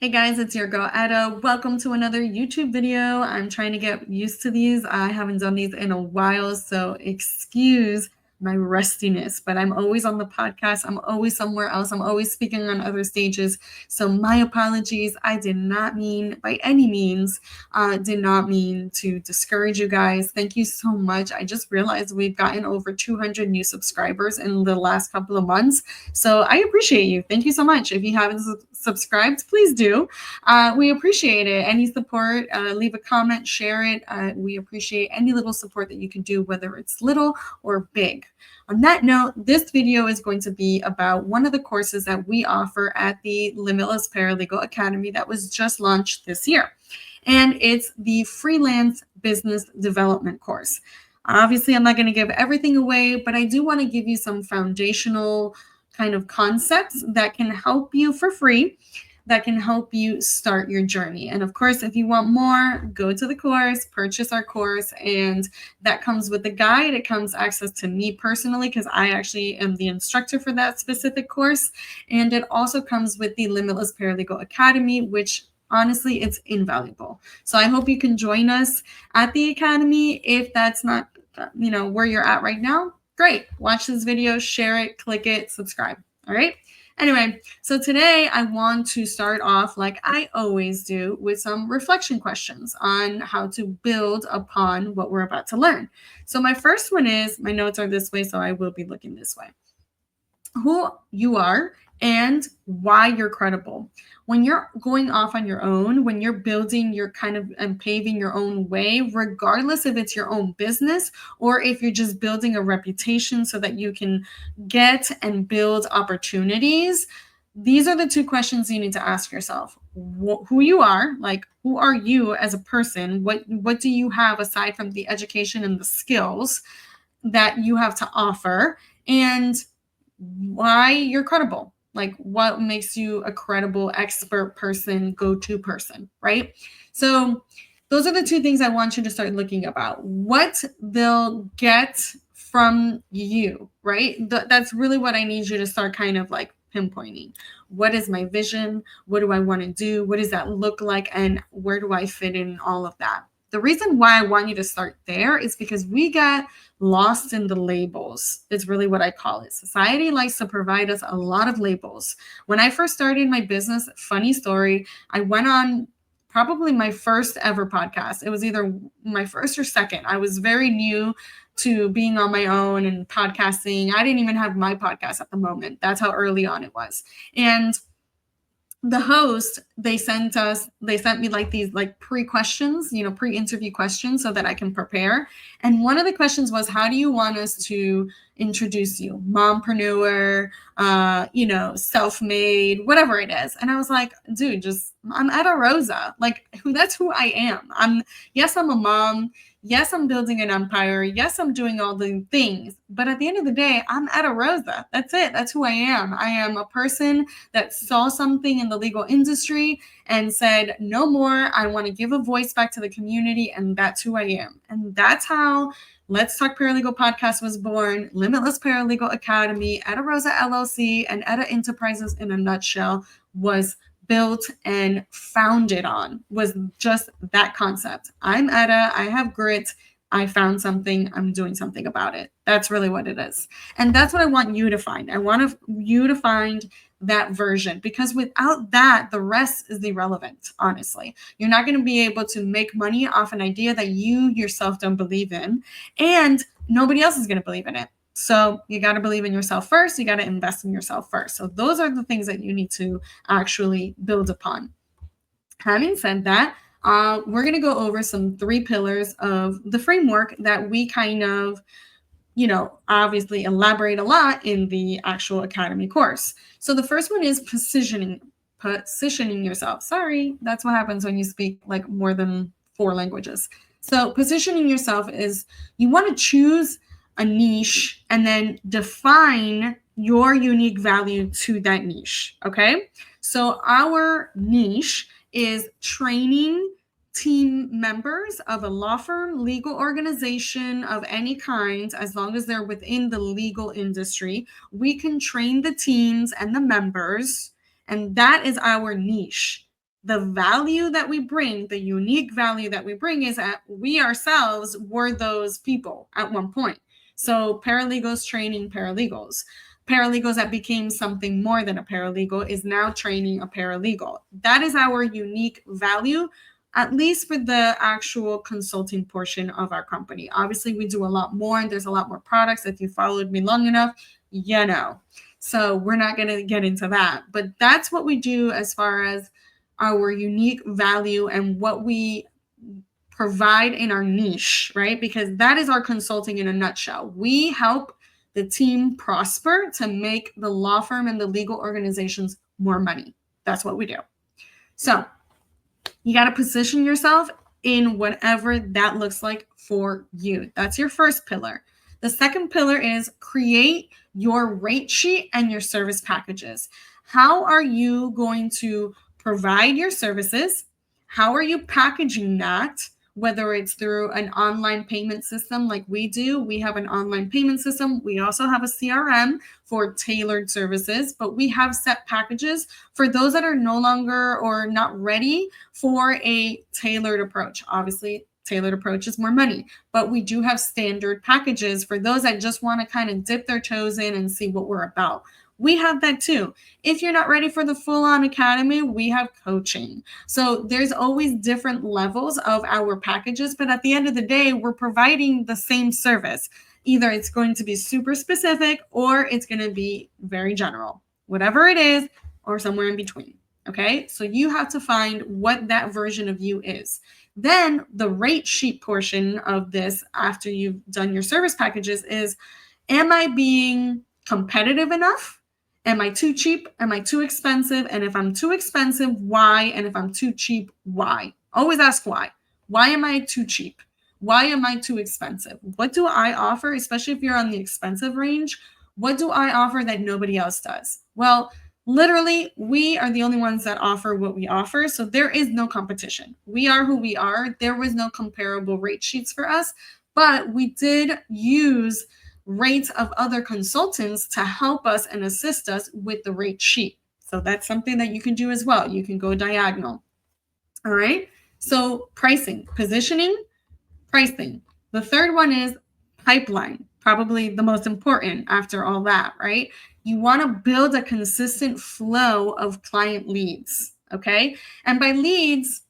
Hey guys, it's your girl Eda. Welcome to another YouTube video. I'm trying to get used to these. I haven't done these in a while, so excuse my rustiness, but I'm always on the podcast. I'm always somewhere else. I'm always speaking on other stages. So my apologies. I did not mean by any means, did not mean to discourage you guys. Thank you so much. I just realized we've gotten over 200 new subscribers in the last couple of months. So I appreciate you. Thank you so much. If you haven't subscribed, please do. We appreciate it. Any support, leave a comment, share it. We appreciate any little support that you can do, whether it's little or big. On that note, this video is going to be about one of the courses that we offer at the Limitless Paralegal Academy that was just launched this year. And it's the Freelance Business Development course. Obviously, I'm not going to give everything away, but I do want to give you some foundational kind of concepts that can help you for free, that can help you start your journey. And of course, if you want more, go to the course, purchase our course, and that comes with the guide. It comes access to me personally because I actually am the instructor for that specific course. And it also comes with the Limitless Paralegal Academy, which honestly, it's invaluable. So I hope you can join us at the Academy. If that's not, where you're at right now, great. Watch this video, share it, click it, subscribe. All right. Anyway, so today I want to start off like I always do with some reflection questions on how to build upon what we're about to learn. So my first one is, my notes are this way, so I will be looking this way. Who you are and why you're credible. When you're going off on your own, when you're building your kind of and paving your own way, regardless if it's your own business or if you're just building a reputation so that you can get and build opportunities, these are the two questions you need to ask yourself. Who you are, like who are you as a person? What do you have aside from the education and the skills that you have to offer? And why you're credible. Like what makes you a credible expert person, go-to person, right? So those are the two things I want you to start looking about. What they'll get from you, right? That's really what I need you to start kind of like pinpointing. What is my vision? What do I want to do? What does that look like? And where do I fit in all of that? The reason why I want you to start there is because we got lost in the labels. It's really what I call it. Society likes to provide us a lot of labels. When I first started my business, funny story, I went on probably my first ever podcast. It was either my first or second. I was very new to being on my own and podcasting. I didn't even have my podcast at the moment. That's how early on it was. And the host, they sent me like these like pre-questions, pre-interview questions so that I can prepare. And one of the questions was, how do you want us to introduce you? Mompreneur, self-made, whatever it is. And I was like, dude, I'm Eda Rosa. Like that's who I am. Yes, I'm a mom. Yes, I'm building an empire. Yes, I'm doing all the things. But at the end of the day, I'm Eda Rosa. That's it. That's who I am. I am a person that saw something in the legal industry and said, no more. I want to give a voice back to the community. And that's who I am. And that's how Let's Talk Paralegal podcast was born. Limitless Paralegal Academy, Eda Rosa LLC, and Eda Enterprises in a nutshell was built and founded on, was just that concept. I'm Eda, I have grit, I found something, I'm doing something about it. That's really what it is. And that's what I want you to find. I want you to find that version, because without that, the rest is irrelevant, honestly. You're not going to be able to make money off an idea that you yourself don't believe in, and nobody else is going to believe in it. So you got to believe in yourself first. You got to invest in yourself first. So those are the things that you need to actually build upon. Having said that, we're going to go over some 3 pillars of the framework that we kind of, obviously elaborate a lot in the actual Academy course. So the first one is positioning yourself. Sorry, that's what happens when you speak like more than 4 languages. So positioning yourself is, you want to choose a niche and then define your unique value to that niche. Okay. So our niche is training team members of a law firm, legal organization of any kind, as long as they're within the legal industry. We can train the teams and the members, and that is our niche. The value that we bring, the unique value that we bring, is that we ourselves were those people at one point. So paralegals training paralegals. Paralegals that became something more than a paralegal is now training a paralegal. That is our unique value, at least for the actual consulting portion of our company. Obviously, we do a lot more, and there's a lot more products. If you followed me long enough, you know. So we're not going to get into that. But that's what we do as far as our unique value and what we provide in our niche, right? Because that is our consulting in a nutshell. We help the team prosper to make the law firm and the legal organizations more money. That's what we do. So you got to position yourself in whatever that looks like for you. That's your first pillar. The second pillar is create your rate sheet and your service packages. How are you going to provide your services? How are you packaging that? Whether it's through an online payment system like we do. We have an online payment system. We also have a CRM for tailored services, but we have set packages for those that are no longer or not ready for a tailored approach. Obviously, tailored approach is more money, but we do have standard packages for those that just want to kind of dip their toes in and see what we're about. We have that too. If you're not ready for the full-on academy, we have coaching. So there's always different levels of our packages, but at the end of the day, we're providing the same service. Either it's going to be super specific or it's going to be very general, whatever it is, or somewhere in between. Okay, so you have to find what that version of you is. Then the rate sheet portion of this, after you've done your service packages, is, am I being competitive enough? Am I too cheap? Am I too expensive? And if I'm too expensive, why? And if I'm too cheap, why? Always ask why. Why am I too cheap? Why am I too expensive? What do I offer, especially if you're on the expensive range? What do I offer that nobody else does? Well, literally, we are the only ones that offer what we offer. So there is no competition. We are who we are. There was no comparable rate sheets for us, but we did use rates of other consultants to help us and assist us with the rate sheet. So that's something that you can do as well. You can go diagonal. All right. So pricing, positioning, pricing. The third one is pipeline, probably the most important after all that, right? You want to build a consistent flow of client leads. Okay. And by leads,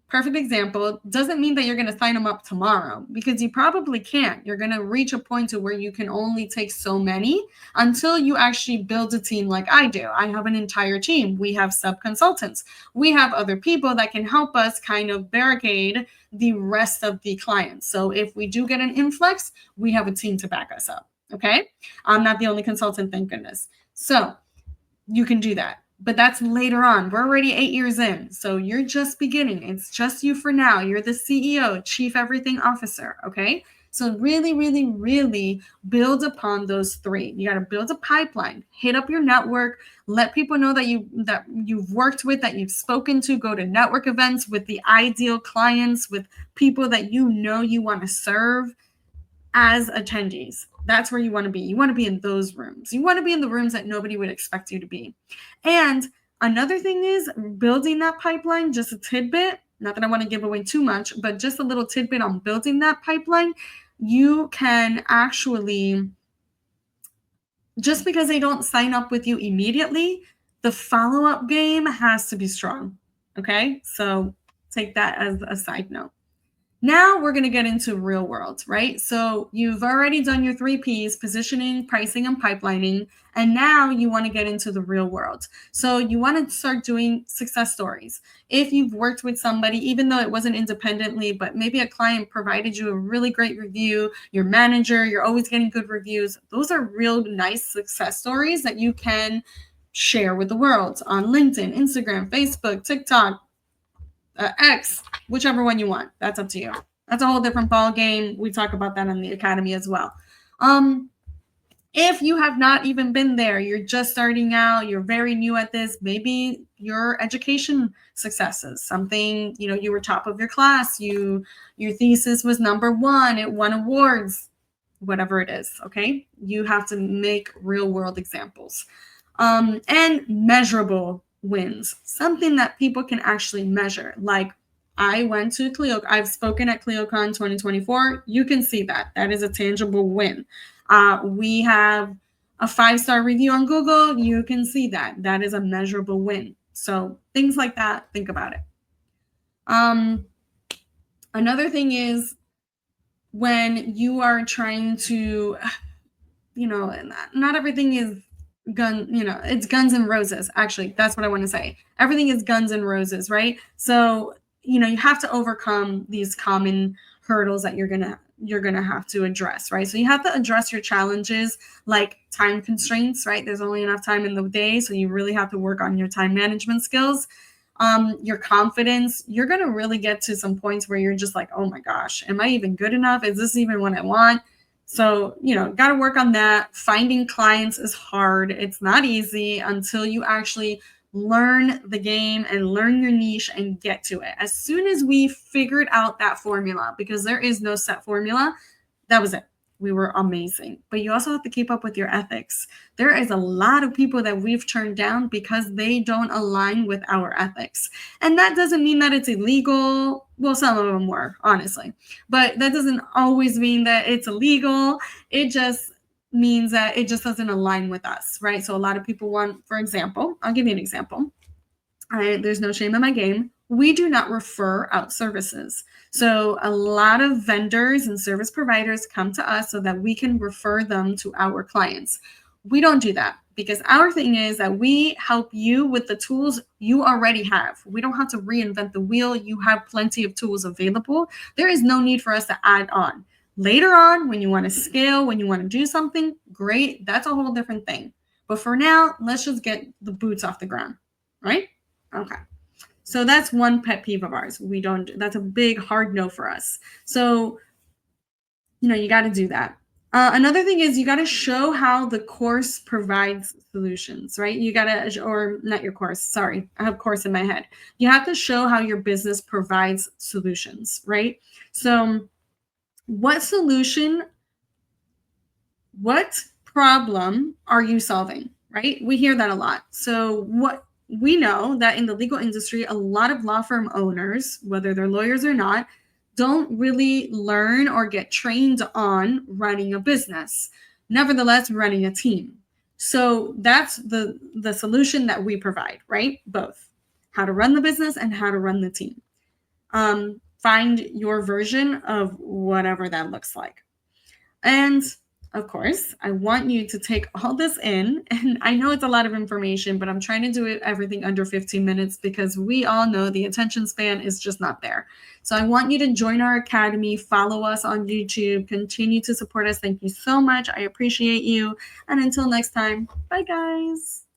perfect example, doesn't mean that you're going to sign them up tomorrow, because you probably can't. You're going to reach a point to where you can only take so many until you actually build a team like I do. I have an entire team. We have sub-consultants. We have other people that can help us kind of barricade the rest of the clients. So if we do get an influx, we have a team to back us up. Okay. I'm not the only consultant, thank goodness. So you can do that. But that's later on. We're already 8 years in. So you're just beginning. It's just you for now. You're the CEO, Chief Everything Officer. Okay. So really, really, really build upon those three. You got to build a pipeline, hit up your network, let people know that you've worked with, that you've spoken to, go to network events with the ideal clients, with people that you know you want to serve as attendees. That's where you want to be. You want to be in those rooms. You want to be in the rooms that nobody would expect you to be. And another thing is building that pipeline, just a tidbit, not that I want to give away too much, but just a little tidbit on building that pipeline. You can actually, just because they don't sign up with you immediately, the follow-up game has to be strong. Okay, so take that as a side note. Now we're going to get into real world, right? So you've already done your 3 Ps, positioning, pricing, and pipelining. And now you want to get into the real world. So you want to start doing success stories. If you've worked with somebody, even though it wasn't independently, but maybe a client provided you a really great review, your manager, you're always getting good reviews. Those are real nice success stories that you can share with the world on LinkedIn, Instagram, Facebook, TikTok, X, whichever one you want. That's up to you. That's a whole different ball game. We talk about that in the academy as well. If you have not even been there, you're just starting out, you're very new at this, maybe your education successes, something, you were top of your class, your thesis was number 1, it won awards, whatever it is, okay? You have to make real world examples. And measurable wins, something that people can actually measure. Like, I went to Clio, I've spoken at ClioCon 2024. You can see that. That is a tangible win. We have a 5-star review on Google. You can see that. That is a measurable win. So things like that, think about it. Another thing is when you are trying to, not everything is it's guns and roses. Actually, that's what I want to say. Everything is guns and roses, right? So, you have to overcome these common hurdles that you're gonna have to address, right? So you have to address your challenges, like time constraints, right? There's only enough time in the day, so you really have to work on your time management skills. Your confidence. You're gonna really get to some points where you're just like, oh my gosh, am I even good enough? Is this even what I want? So, got to work on that. Finding clients is hard. It's not easy until you actually learn the game and learn your niche and get to it. As soon as we figured out that formula, because there is no set formula, that was it. We were amazing. But you also have to keep up with your ethics. There is a lot of people that we've turned down because they don't align with our ethics. And that doesn't mean that it's illegal. Well, some of them were, honestly. But that doesn't always mean that it's illegal. It just means that it just doesn't align with us, right? So a lot of people want, for example, I'll give you an example. There's no shame in my game. We do not refer out services. So a lot of vendors and service providers come to us so that we can refer them to our clients. We don't do that because our thing is that we help you with the tools you already have. We don't have to reinvent the wheel. You have plenty of tools available. There is no need for us to add on. Later on, when you want to scale, when you want to do something, great. That's a whole different thing. But for now, let's just get the boots off the ground, right? Okay. So that's one pet peeve of ours. That's a big hard no for us. So, you got to do that. Another thing is you got to show how the course provides solutions, right? You got to, or not your course, sorry, I have course in my head. You have to show how your business provides solutions, right? So what problem are you solving, right? We hear that a lot. So we know that in the legal industry, a lot of law firm owners, whether they're lawyers or not, don't really learn or get trained on running a business, nevertheless running a team. So that's the solution that we provide, right? Both how to run the business and how to run the team. Find your version of whatever that looks like. And of course, I want you to take all this in. And I know it's a lot of information, but I'm trying to do everything under 15 minutes because we all know the attention span is just not there. So I want you to join our academy, follow us on YouTube, continue to support us. Thank you so much. I appreciate you. And until next time, bye guys.